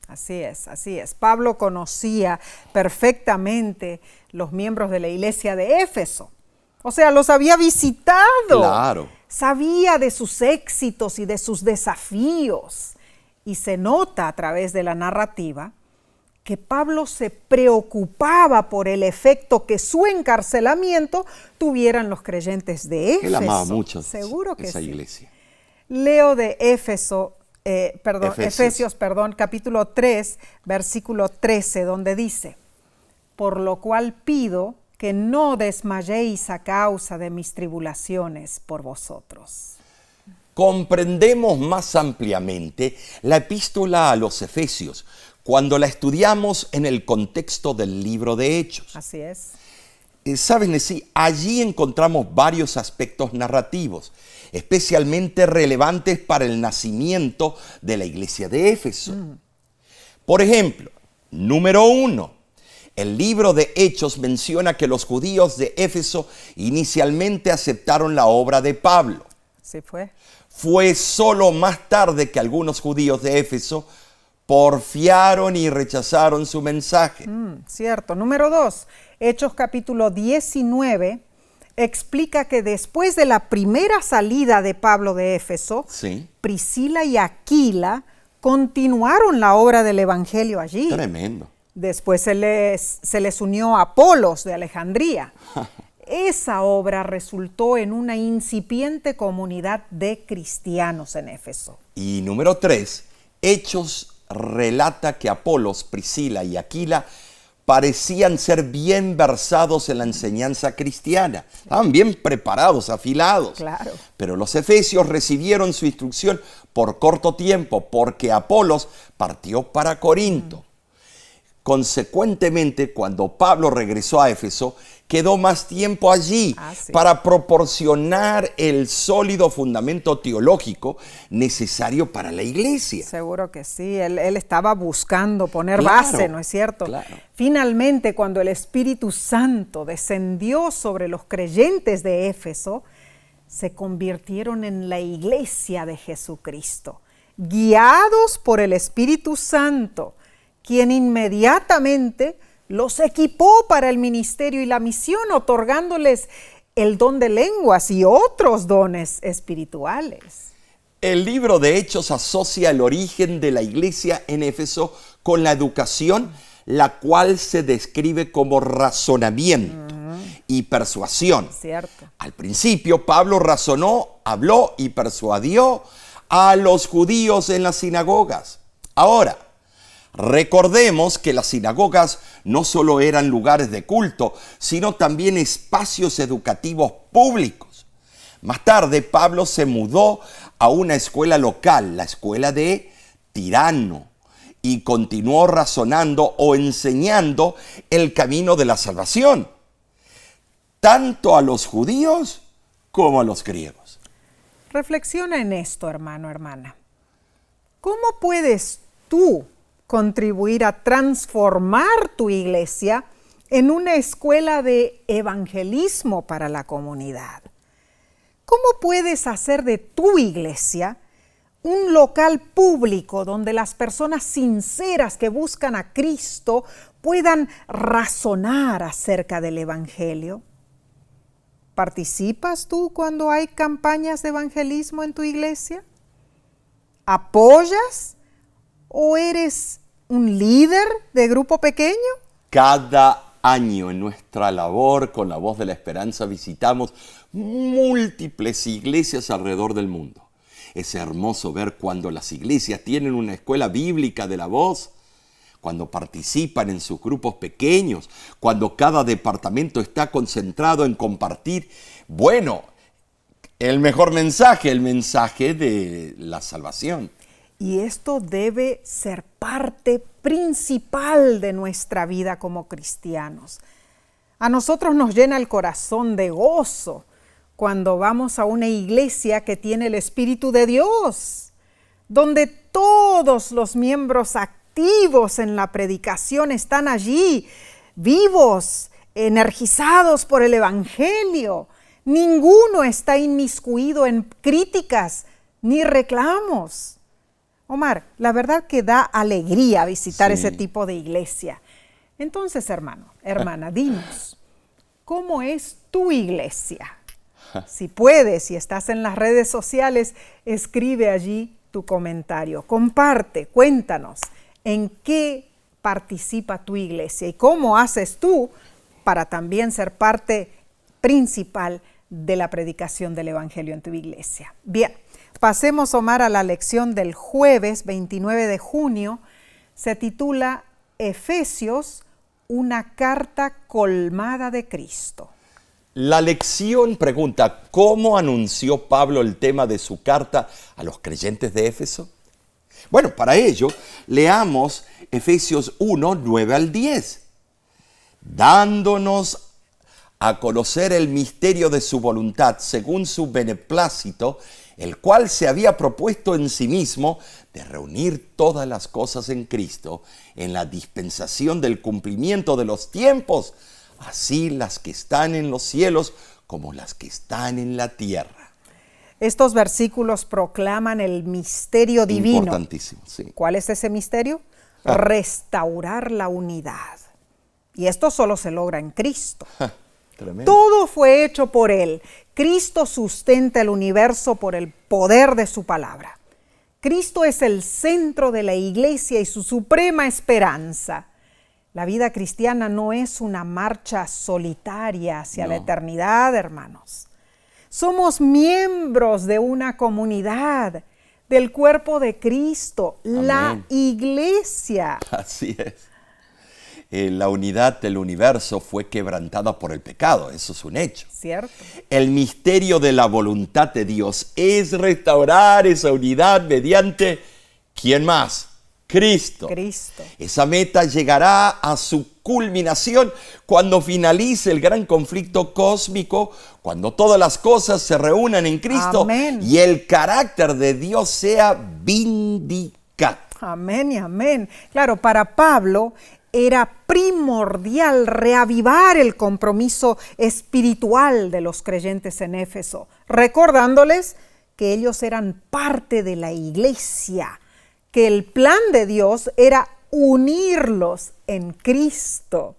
Así es, así es. Pablo conocía perfectamente los miembros de la iglesia de Éfeso. O sea, los había visitado. Claro. Sabía de sus éxitos y de sus desafíos. Y se nota a través de la narrativa que Pablo se preocupaba por el efecto que su encarcelamiento tuvieran los creyentes de Éfeso. Él amaba mucho Seguro que esa sí. iglesia. Leo de Efesios, capítulo 3, versículo 13, donde dice: por lo cual pido que no desmayéis a causa de mis tribulaciones por vosotros. Comprendemos más ampliamente la epístola a los Efesios cuando la estudiamos en el contexto del libro de Hechos. Así es. ¿Sabes, Nessie? Allí encontramos varios aspectos narrativos, especialmente relevantes para el nacimiento de la iglesia de Éfeso. Por ejemplo, número 1, el libro de Hechos menciona que los judíos de Éfeso inicialmente aceptaron la obra de Pablo. Sí fue. Fue solo más tarde que algunos judíos de Éfeso porfiaron y rechazaron su mensaje. Cierto. Número 2, Hechos capítulo 19 explica que después de la primera salida de Pablo de Éfeso, sí, Priscila y Aquila continuaron la obra del evangelio allí. Tremendo. Después se les unió Apolos de Alejandría. Esa obra resultó en una incipiente comunidad de cristianos en Éfeso. Y número 3, Hechos relata que Apolos, Priscila y Aquila parecían ser bien versados en la enseñanza cristiana. Estaban bien preparados, afilados. Claro. Pero los efesios recibieron su instrucción por corto tiempo porque Apolos partió para Corinto. Consecuentemente, cuando Pablo regresó a Éfeso, quedó más tiempo allí para proporcionar el sólido fundamento teológico necesario para la iglesia. Seguro que sí, él estaba buscando poner base, ¿no es cierto? Claro. Finalmente, cuando el Espíritu Santo descendió sobre los creyentes de Éfeso, se convirtieron en la iglesia de Jesucristo, guiados por el Espíritu Santo, quien inmediatamente los equipó para el ministerio y la misión, otorgándoles el don de lenguas y otros dones espirituales. El libro de Hechos asocia el origen de la iglesia en Éfeso con la educación, la cual se describe como razonamiento y persuasión. Cierto. Al principio, Pablo razonó, habló y persuadió a los judíos en las sinagogas. Ahora, recordemos que las sinagogas no solo eran lugares de culto, sino también espacios educativos públicos. Más tarde, Pablo se mudó a una escuela local, la escuela de Tirano, y continuó razonando o enseñando el camino de la salvación, tanto a los judíos como a los griegos. Reflexiona en esto, hermano, hermana. ¿Cómo puedes tú contribuir a transformar tu iglesia en una escuela de evangelismo para la comunidad? ¿Cómo puedes hacer de tu iglesia un local público donde las personas sinceras que buscan a Cristo puedan razonar acerca del evangelio? ¿Participas tú cuando hay campañas de evangelismo en tu iglesia? ¿Apoyas? ¿O eres un líder de grupo pequeño? Cada año en nuestra labor con la Voz de la Esperanza visitamos múltiples iglesias alrededor del mundo. Es hermoso ver cuando las iglesias tienen una escuela bíblica de la voz, cuando participan en sus grupos pequeños, cuando cada departamento está concentrado en compartir, el mejor mensaje, el mensaje de la salvación. Y esto debe ser parte principal de nuestra vida como cristianos. A nosotros nos llena el corazón de gozo cuando vamos a una iglesia que tiene el Espíritu de Dios, donde todos los miembros activos en la predicación están allí, vivos, energizados por el Evangelio. Ninguno está inmiscuido en críticas ni reclamos. Omar, la verdad que da alegría visitar ese tipo de iglesia. Entonces, hermana, dinos, ¿cómo es tu iglesia? Si puedes, si estás en las redes sociales, escribe allí tu comentario. Comparte, cuéntanos en qué participa tu iglesia y cómo haces tú para también ser parte principal de la predicación del Evangelio en tu iglesia. Bien, pasemos, Omar, a la lección del jueves 29 de junio. Se titula Efesios, una carta colmada de Cristo. La lección pregunta, ¿cómo anunció Pablo el tema de su carta a los creyentes de Éfeso? Bueno, para ello, leamos Efesios 1, 9 al 10. Dándonos a conocer el misterio de su voluntad, según su beneplácito, el cual se había propuesto en sí mismo de reunir todas las cosas en Cristo, en la dispensación del cumplimiento de los tiempos, así las que están en los cielos como las que están en la tierra. Estos versículos proclaman el misterio divino. Importantísimo, sí. ¿Cuál es ese misterio? Restaurar la unidad. Y esto solo se logra en Cristo. Tremendo. Todo fue hecho por Él. Cristo sustenta el universo por el poder de su palabra. Cristo es el centro de la iglesia y su suprema esperanza. La vida cristiana no es una marcha solitaria hacia la eternidad, hermanos. Somos miembros de una comunidad, del cuerpo de Cristo, Amén. La iglesia. Así es. La unidad del universo fue quebrantada por el pecado, eso es un hecho. Cierto. El misterio de la voluntad de Dios es restaurar esa unidad mediante, ¿quién más? Cristo. Esa meta llegará a su culminación cuando finalice el gran conflicto cósmico, cuando todas las cosas se reúnan en Cristo. Amén. Y el carácter de Dios sea vindicado. Amén y amén. Claro, para Pablo era primordial reavivar el compromiso espiritual de los creyentes en Éfeso, recordándoles que ellos eran parte de la iglesia, que el plan de Dios era unirlos en Cristo.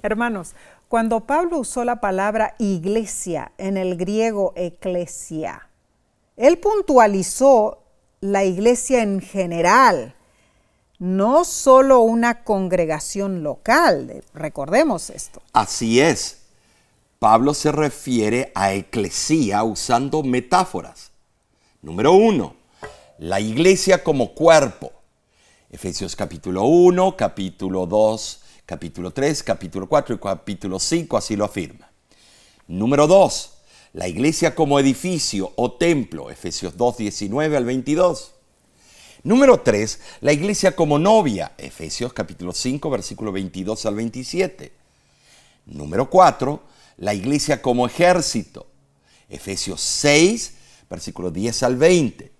Hermanos, cuando Pablo usó la palabra iglesia en el griego eclesia, él puntualizó la iglesia en general, no solo una congregación local, recordemos esto. Así es. Pablo se refiere a eclesía usando metáforas. Número 1, la iglesia como cuerpo. Efesios capítulo 1, capítulo 2, capítulo 3, capítulo 4 y capítulo 5 así lo afirma. Número 2, la iglesia como edificio o templo. Efesios 2, 19 al 22. Número 3, la iglesia como novia, Efesios capítulo 5, versículo 22 al 27. Número 4, la iglesia como ejército, Efesios 6, versículo 10 al 20.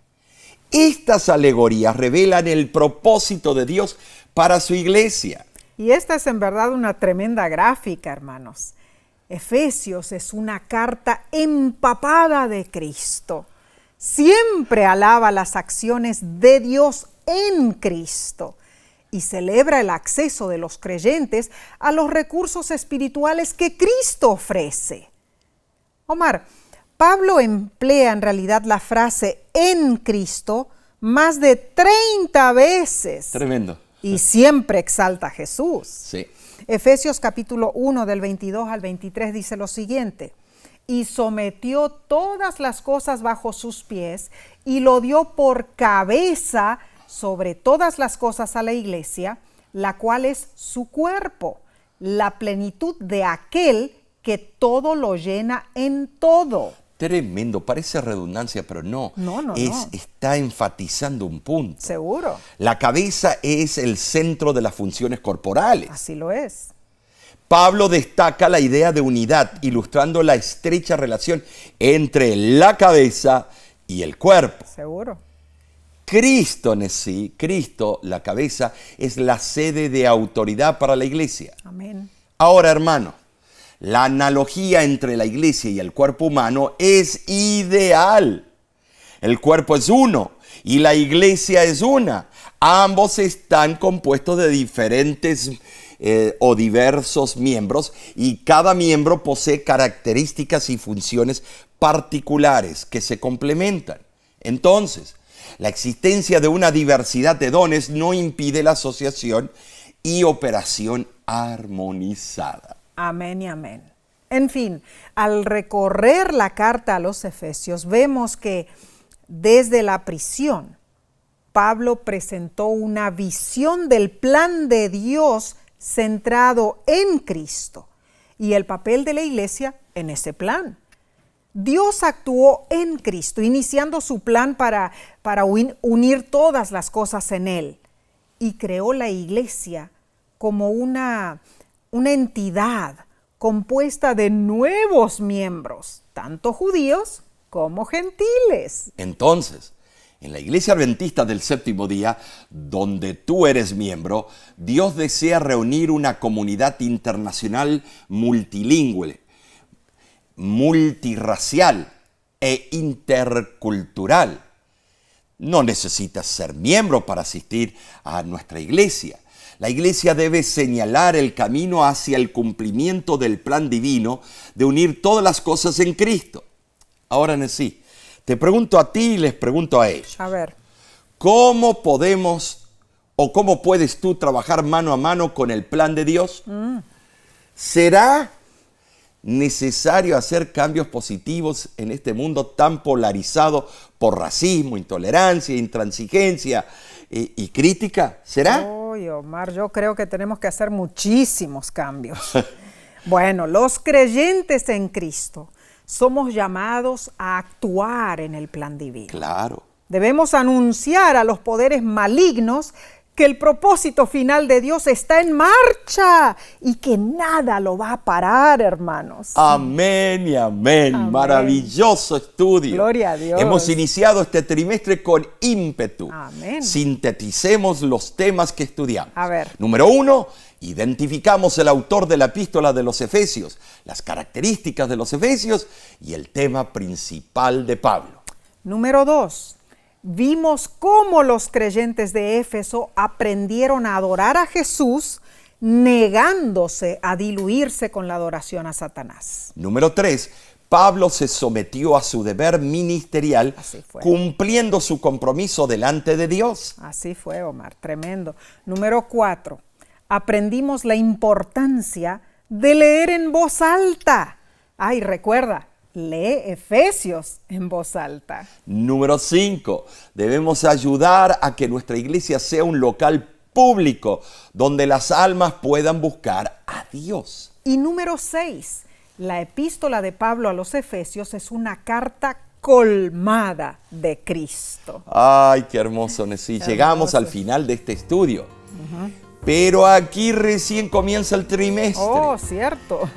Estas alegorías revelan el propósito de Dios para su iglesia. Y esta es en verdad una tremenda gráfica, hermanos. Efesios es una carta empapada de Cristo. Siempre alaba las acciones de Dios en Cristo y celebra el acceso de los creyentes a los recursos espirituales que Cristo ofrece. Omar, Pablo emplea en realidad la frase en Cristo más de 30 veces. Tremendo. Y siempre exalta a Jesús. Sí. Efesios capítulo 1 del 22 al 23 dice lo siguiente: y sometió todas las cosas bajo sus pies y lo dio por cabeza sobre todas las cosas a la iglesia, la cual es su cuerpo, la plenitud de aquel que todo lo llena en todo. Tremendo, parece redundancia, pero no. No. Está enfatizando un punto. Seguro. La cabeza es el centro de las funciones corporales. Así lo es. Pablo destaca la idea de unidad, ilustrando la estrecha relación entre la cabeza y el cuerpo. Seguro. Cristo en sí, Cristo, la cabeza, es la sede de autoridad para la iglesia. Amén. Ahora, hermano, la analogía entre la iglesia y el cuerpo humano es ideal. El cuerpo es uno y la iglesia es una. Ambos están compuestos de diferentes o diversos miembros y cada miembro posee características y funciones particulares que se complementan. Entonces, la existencia de una diversidad de dones no impide la asociación y operación armonizada. Amén y amén. En fin, al recorrer la carta a los Efesios, vemos que desde la prisión, Pablo presentó una visión del plan de Dios centrado en Cristo y el papel de la iglesia en ese plan. Dios actuó en Cristo, iniciando su plan para unir todas las cosas en Él y creó la iglesia como una entidad compuesta de nuevos miembros, tanto judíos como gentiles. Entonces, en la Iglesia Adventista del Séptimo Día, donde tú eres miembro, Dios desea reunir una comunidad internacional multilingüe, multirracial e intercultural. No necesitas ser miembro para asistir a nuestra iglesia. La iglesia debe señalar el camino hacia el cumplimiento del plan divino de unir todas las cosas en Cristo. Ahora, Nesí, te pregunto a ti y les pregunto a ellos. A ver. ¿Cómo podemos o cómo puedes tú trabajar mano a mano con el plan de Dios? ¿Será necesario hacer cambios positivos en este mundo tan polarizado por racismo, intolerancia, intransigencia y crítica? ¿Será? Uy, Omar, yo creo que tenemos que hacer muchísimos cambios. Bueno, los creyentes en Cristo somos llamados a actuar en el plan divino. Claro. Debemos anunciar a los poderes malignos que el propósito final de Dios está en marcha y que nada lo va a parar, hermanos. Amén y amén. Amén. Maravilloso estudio. Gloria a Dios. Hemos iniciado este trimestre con ímpetu. Amén. Sinteticemos los temas que estudiamos. A ver. Número 1, identificamos el autor de la epístola de los Efesios, las características de los Efesios y el tema principal de Pablo. Número 2. Vimos cómo los creyentes de Éfeso aprendieron a adorar a Jesús negándose a diluirse con la adoración a Satanás. Número 3. Pablo se sometió a su deber ministerial cumpliendo su compromiso delante de Dios. Así fue, Omar, tremendo. Número 4. Aprendimos la importancia de leer en voz alta. Ay, recuerda, lee Efesios en voz alta. Número 5. Debemos ayudar a que nuestra iglesia sea un local público donde las almas puedan buscar a Dios. Y número 6. La epístola de Pablo a los Efesios es una carta colmada de Cristo. Ay, qué hermoso, Nesí. Llegamos al final de este estudio. Pero aquí recién comienza el trimestre. Oh, cierto.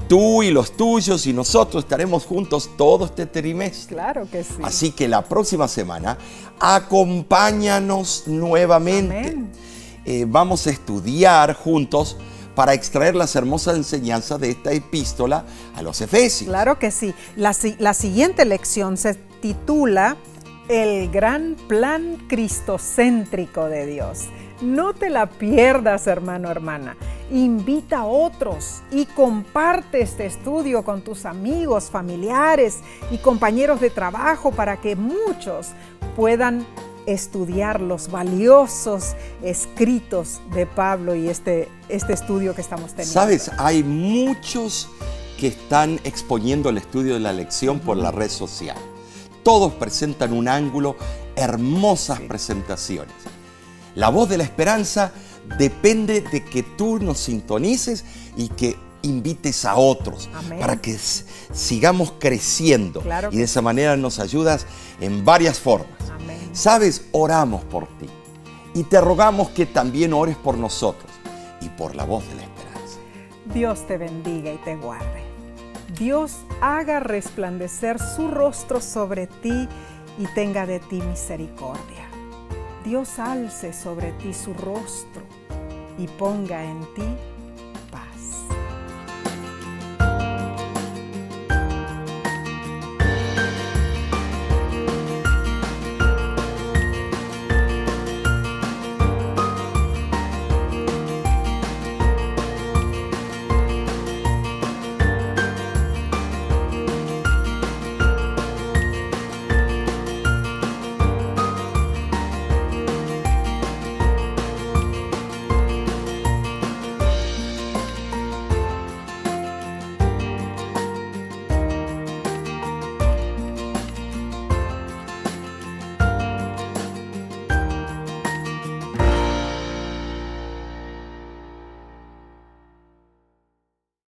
Tú y los tuyos y nosotros estaremos juntos todo este trimestre. Claro que sí. Así que la próxima semana, acompáñanos nuevamente. Vamos a estudiar juntos para extraer las hermosas enseñanzas de esta epístola a los Efesios. Claro que sí. La siguiente lección se titula El gran plan cristocéntrico de Dios. No te la pierdas, hermano, hermana. Invita a otros y comparte este estudio con tus amigos, familiares y compañeros de trabajo para que muchos puedan estudiar los valiosos escritos de Pablo y este estudio que estamos teniendo. ¿Sabes? Hay muchos que están exponiendo el estudio de la lección por la red social. Todos presentan un ángulo, hermosas presentaciones. La voz de la esperanza depende de que tú nos sintonices y que invites a otros. Amén. Para que sigamos creciendo. Claro, y de esa manera nos ayudas en varias formas. Amén. Sabes, oramos por ti y te rogamos que también ores por nosotros y por la voz de la esperanza. Dios te bendiga y te guarde. Dios haga resplandecer su rostro sobre ti y tenga de ti misericordia. Dios alce sobre ti su rostro y ponga en ti